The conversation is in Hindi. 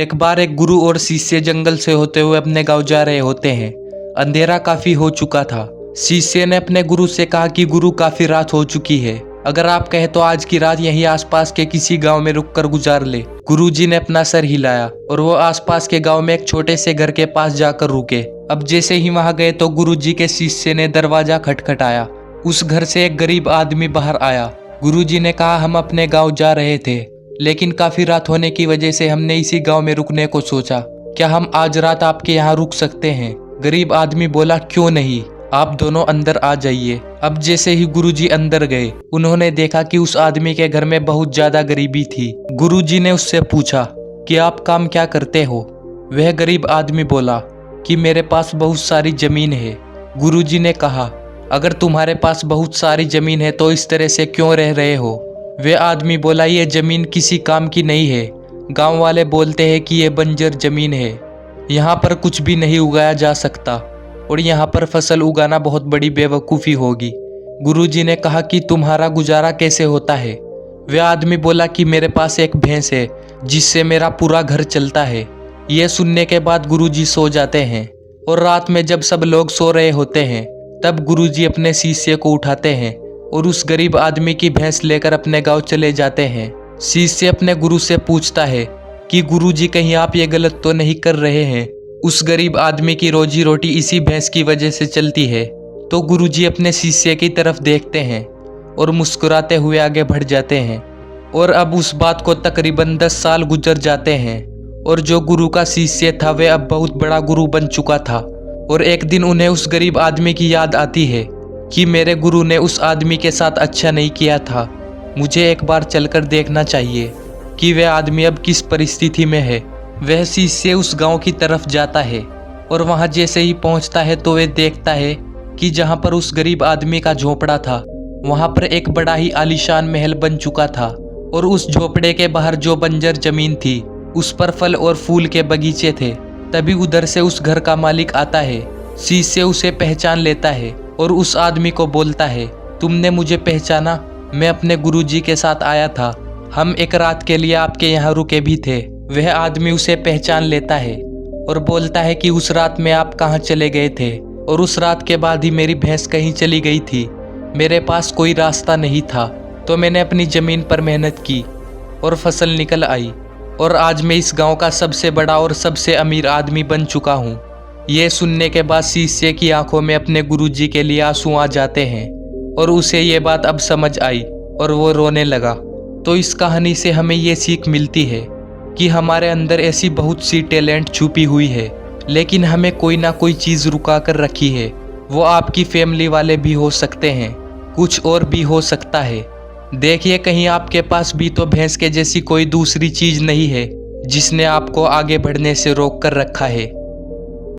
एक बार एक गुरु और शिष्य जंगल से होते हुए अपने गांव जा रहे होते हैं। अंधेरा काफी हो चुका था। शिष्य ने अपने गुरु से कहा कि गुरु, काफी रात हो चुकी है, अगर आप कहे तो आज की रात यहीं आसपास के किसी गांव में रुककर गुजार ले। गुरुजी ने अपना सर हिलाया और वो आसपास के गांव में एक छोटे से घर के पास जाकर रुके। अब जैसे ही वहां गए तो गुरुजी के शिष्य ने दरवाजा खटखटाया। उस घर से एक गरीब आदमी बाहर आया। गुरुजी ने कहा, हम अपने गाँव जा रहे थे, लेकिन काफी रात होने की वजह से हमने इसी गांव में रुकने को सोचा। क्या हम आज रात आपके यहाँ रुक सकते हैं? गरीब आदमी बोला, क्यों नहीं, आप दोनों अंदर आ जाइए। अब जैसे ही गुरुजी अंदर गए, उन्होंने देखा कि उस आदमी के घर में बहुत ज्यादा गरीबी थी। गुरुजी ने उससे पूछा कि आप काम क्या करते हो? वह गरीब आदमी बोला कि मेरे पास बहुत सारी जमीन है। गुरुजी ने कहा, अगर तुम्हारे पास बहुत सारी जमीन है तो इस तरह से क्यों रह रहे हो? वह आदमी बोला, ये जमीन किसी काम की नहीं है। गांव वाले बोलते हैं कि ये बंजर जमीन है, यहाँ पर कुछ भी नहीं उगाया जा सकता और यहाँ पर फसल उगाना बहुत बड़ी बेवकूफ़ी होगी। गुरुजी ने कहा कि तुम्हारा गुजारा कैसे होता है? वह आदमी बोला कि मेरे पास एक भैंस है जिससे मेरा पूरा घर चलता है। यह सुनने के बाद गुरुजी सो जाते हैं और रात में जब सब लोग सो रहे होते हैं तब गुरुजी अपने शिष्य को उठाते हैं और उस गरीब आदमी की भैंस लेकर अपने गांव चले जाते हैं। शिष्य अपने गुरु से पूछता है कि गुरुजी, कहीं आप ये गलत तो नहीं कर रहे हैं? उस गरीब आदमी की रोजी रोटी इसी भैंस की वजह से चलती है। तो गुरुजी अपने शिष्य की तरफ देखते हैं और मुस्कुराते हुए आगे बढ़ जाते हैं। और अब उस बात को तकरीबन 10 साल गुजर जाते हैं और जो गुरु का शिष्य था वह अब बहुत बड़ा गुरु बन चुका था। और एक दिन उन्हें उस गरीब आदमी की याद आती है कि मेरे गुरु ने उस आदमी के साथ अच्छा नहीं किया था, मुझे एक बार चलकर देखना चाहिए कि वह आदमी अब किस परिस्थिति में है। वह शिष्य उस गांव की तरफ जाता है और वहां जैसे ही पहुंचता है तो वह देखता है कि जहां पर उस गरीब आदमी का झोपड़ा था वहां पर एक बड़ा ही आलीशान महल बन चुका था और उस झोपड़े के बाहर जो बंजर जमीन थी उस पर फल और फूल के बगीचे थे। तभी उधर से उस घर का मालिक आता है। शिष्य उसे पहचान लेता है और उस आदमी को बोलता है, तुमने मुझे पहचाना? मैं अपने गुरुजी के साथ आया था, हम एक रात के लिए आपके यहाँ रुके भी थे। वह आदमी उसे पहचान लेता है और बोलता है कि उस रात में आप कहाँ चले गए थे? और उस रात के बाद ही मेरी भैंस कहीं चली गई थी। मेरे पास कोई रास्ता नहीं था तो मैंने अपनी ज़मीन पर मेहनत की और फसल निकल आई और आज मैं इस गांव का सबसे बड़ा और सबसे अमीर आदमी बन चुका हूँ। ये सुनने के बाद शिष्य की आंखों में अपने गुरुजी के लिए आंसू आ जाते हैं और उसे ये बात अब समझ आई और वो रोने लगा। तो इस कहानी से हमें ये सीख मिलती है कि हमारे अंदर ऐसी बहुत सी टैलेंट छुपी हुई है, लेकिन हमें कोई ना कोई चीज़ रुका कर रखी है। वो आपकी फैमिली वाले भी हो सकते हैं, कुछ और भी हो सकता है। देखिए, कहीं आपके पास भी तो भैंस के जैसी कोई दूसरी चीज़ नहीं है जिसने आपको आगे बढ़ने से रोक कर रखा है।